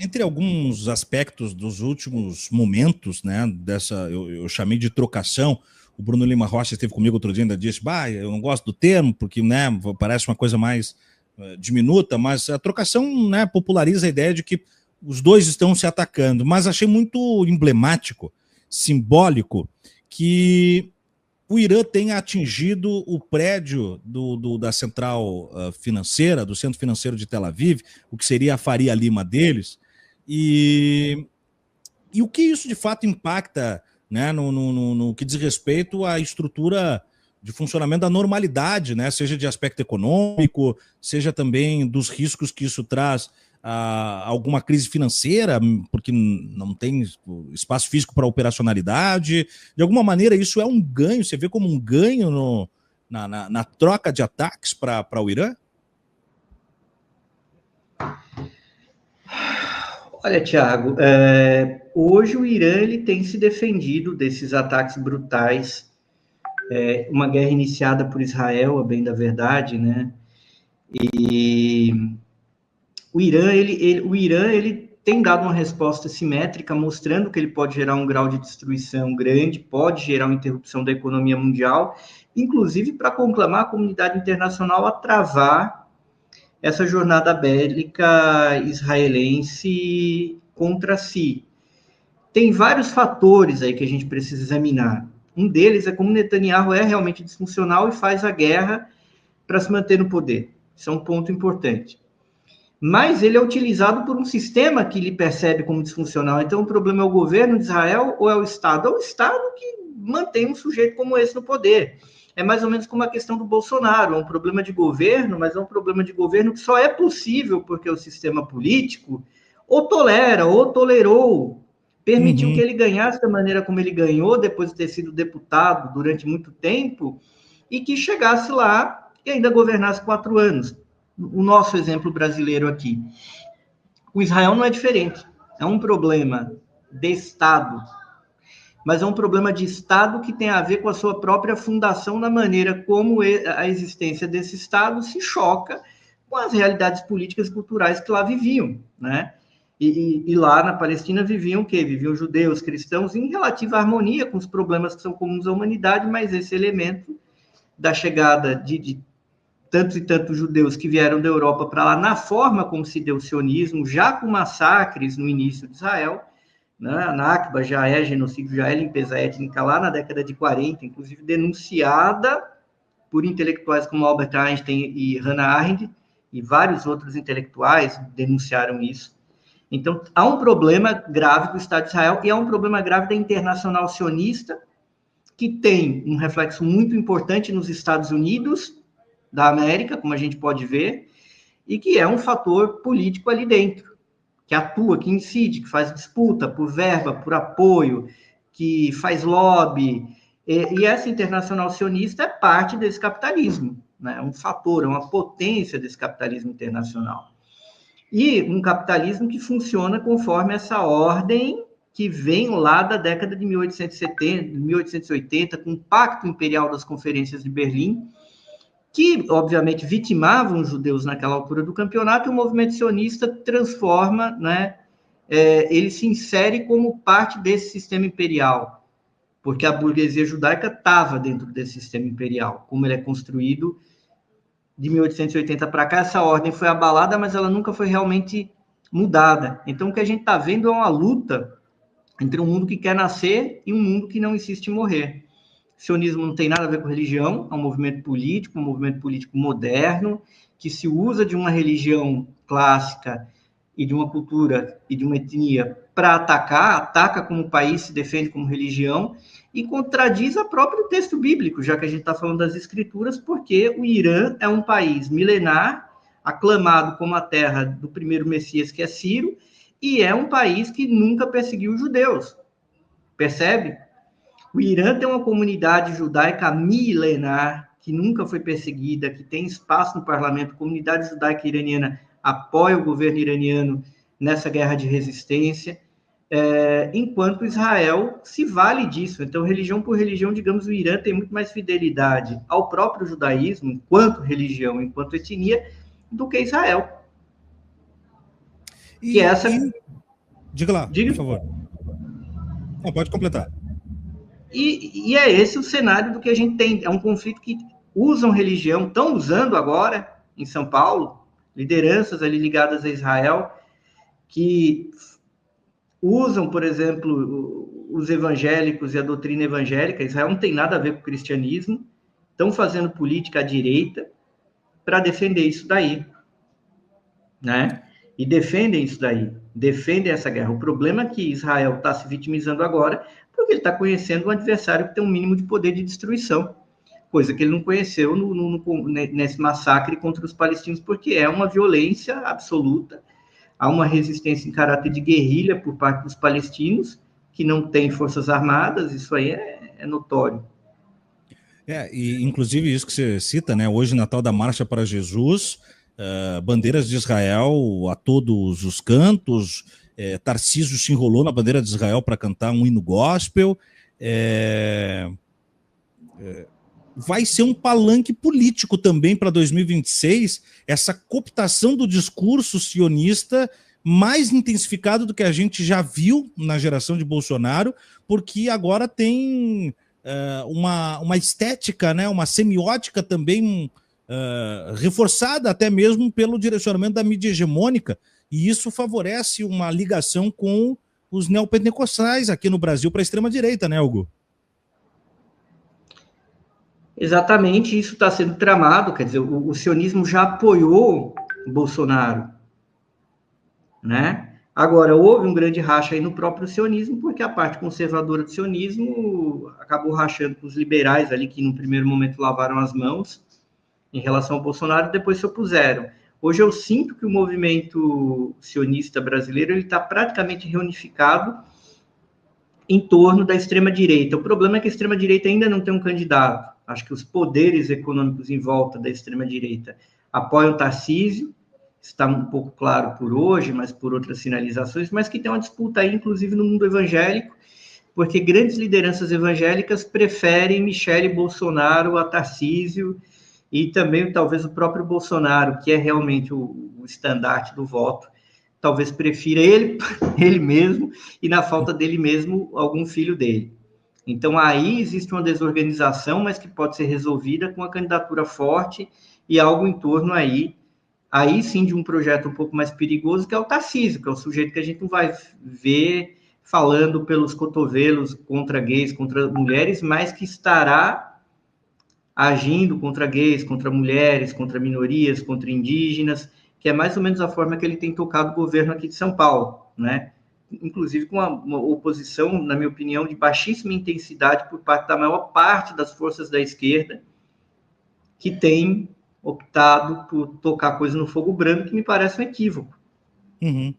Entre alguns aspectos dos últimos momentos, né, eu chamei de trocação. O Bruno Lima Rocha esteve comigo outro dia e ainda disse, eu não gosto do termo, porque, né, parece uma coisa mais diminuta, mas a trocação, né, populariza a ideia de que os dois estão se atacando, mas achei muito emblemático, simbólico, que o Irã tenha atingido o prédio da central financeira, do centro financeiro de Tel Aviv, o que seria a Faria Lima deles, e o que isso de fato impacta, né, no que diz respeito à estrutura de funcionamento da normalidade, né, seja de aspecto econômico, seja também dos riscos que isso traz a alguma crise financeira, porque não tem espaço físico para operacionalidade. De alguma maneira, isso é um ganho, você vê como um ganho na troca de ataques para o Irã? Olha, Thiago, hoje o Irã ele tem se defendido desses ataques brutais, uma guerra iniciada por Israel, a bem da verdade, né? E o Irã ele tem dado uma resposta simétrica, mostrando que ele pode gerar um grau de destruição grande, pode gerar uma interrupção da economia mundial, inclusive para conclamar a comunidade internacional a travar essa jornada bélica israelense contra si. Tem vários fatores aí que a gente precisa examinar. Um deles é como Netanyahu é realmente disfuncional e faz a guerra para se manter no poder. Isso é um ponto importante. Mas ele é utilizado por um sistema que ele percebe como disfuncional. Então, o problema é o governo de Israel ou é o Estado? É o Estado que mantém um sujeito como esse no poder. É mais ou menos como a questão do Bolsonaro. É um problema de governo, mas é um problema de governo que só é possível porque o sistema político ou tolera, ou tolerou, permitiu que ele ganhasse da maneira como ele ganhou, depois de ter sido deputado durante muito tempo, e que chegasse lá e ainda governasse 4 anos. O nosso exemplo brasileiro aqui. O Israel não é diferente. É um problema de Estado, mas é um problema de Estado que tem a ver com a sua própria fundação, na maneira como a existência desse Estado se choca com as realidades políticas e culturais que lá viviam, né? E lá na Palestina viviam o quê? Viviam judeus, cristãos, em relativa harmonia com os problemas que são comuns à humanidade, mas esse elemento da chegada de tantos e tantos judeus que vieram da Europa para lá, na forma como se deu o sionismo, já com massacres no início de Israel, né? A Nakba já é genocídio, já é limpeza étnica lá na década de 40, inclusive denunciada por intelectuais como Albert Einstein e Hannah Arendt, e vários outros intelectuais denunciaram isso. Então, há um problema grave do Estado de Israel e há um problema grave da internacional sionista, que tem um reflexo muito importante nos Estados Unidos da América, como a gente pode ver, e que é um fator político ali dentro, que atua, que incide, que faz disputa por verba, por apoio, que faz lobby. E essa internacional sionista é parte desse capitalismo, né? É um fator, é uma potência desse capitalismo internacional. E um capitalismo que funciona conforme essa ordem que vem lá da década de 1870, 1880, com o Pacto Imperial das Conferências de Berlim, que, obviamente, vitimavam os judeus naquela altura do campeonato, e o movimento sionista transforma, né, ele se insere como parte desse sistema imperial, porque a burguesia judaica estava dentro desse sistema imperial, como ele é construído de 1880 para cá. Essa ordem foi abalada, mas ela nunca foi realmente mudada. Então, o que a gente está vendo é uma luta entre um mundo que quer nascer e um mundo que não insiste em morrer. O sionismo não tem nada a ver com religião, é um movimento político moderno, que se usa de uma religião clássica e de uma cultura e de uma etnia para ataca como o país se defende como religião, e contradiz o próprio texto bíblico, já que a gente está falando das escrituras, porque o Irã é um país milenar, aclamado como a terra do primeiro Messias, que é Ciro, e é um país que nunca perseguiu os judeus. Percebe? O Irã tem uma comunidade judaica milenar, que nunca foi perseguida, que tem espaço no parlamento. A comunidade judaica iraniana apoia o governo iraniano nessa guerra de resistência, enquanto Israel se vale disso. Então, religião por religião, digamos, o Irã tem muito mais fidelidade ao próprio judaísmo, enquanto religião, enquanto etnia, do que Israel. que é essa... Diga lá, Diga. por favor. Não, pode completar. E é esse o cenário do que a gente tem. É um conflito que usam religião, estão usando agora em São Paulo, lideranças ali ligadas a Israel, que usam, por exemplo, os evangélicos e a doutrina evangélica. Israel não tem nada a ver com o cristianismo, estão fazendo política à direita para defender isso daí, né? E defendem isso daí, defendem essa guerra. O problema é que Israel está se vitimizando agora porque ele está conhecendo um adversário que tem um mínimo de poder de destruição, coisa que ele não conheceu nesse massacre contra os palestinos, porque é uma violência absoluta, há uma resistência em caráter de guerrilha por parte dos palestinos, que não têm forças armadas, isso aí é notório. E inclusive isso que você cita, né? Hoje, Natal da Marcha para Jesus, bandeiras de Israel a todos os cantos, Tarcísio se enrolou na bandeira de Israel para cantar um hino gospel. Vai ser um palanque político também para 2026, essa cooptação do discurso sionista mais intensificado do que a gente já viu na geração de Bolsonaro, porque agora tem uma estética, né, uma semiótica também reforçada até mesmo pelo direcionamento da mídia hegemônica, e isso favorece uma ligação com os neopentecostais aqui no Brasil para a extrema-direita, né, Hugo? Exatamente, isso está sendo tramado, quer dizer, o sionismo já apoiou Bolsonaro, né? Agora, houve um grande racha aí no próprio sionismo, porque a parte conservadora do sionismo acabou rachando com os liberais ali, que no primeiro momento lavaram as mãos em relação ao Bolsonaro, e depois se opuseram. Hoje eu sinto que o movimento sionista brasileiro está praticamente reunificado em torno da extrema-direita. O problema é que a extrema-direita ainda não tem um candidato. Acho que os poderes econômicos em volta da extrema-direita apoiam o Tarcísio, está um pouco claro por hoje, mas por outras sinalizações, mas que tem uma disputa aí, inclusive no mundo evangélico, porque grandes lideranças evangélicas preferem Michele Bolsonaro a Tarcísio, e também talvez o próprio Bolsonaro, que é realmente o estandarte do voto, talvez prefira ele mesmo, e na falta dele mesmo, algum filho dele. Então, aí existe uma desorganização, mas que pode ser resolvida com uma candidatura forte e algo em torno aí sim de um projeto um pouco mais perigoso, que é o Tarcísio, que é o sujeito que a gente não vai ver falando pelos cotovelos contra gays, contra mulheres, mas que estará agindo contra gays, contra mulheres, contra minorias, contra indígenas, que é mais ou menos a forma que ele tem tocado o governo aqui de São Paulo, né? Inclusive com uma oposição, na minha opinião, de baixíssima intensidade por parte da maior parte das forças da esquerda, que tem optado por tocar coisa no fogo branco, que me parece um equívoco. Uhum.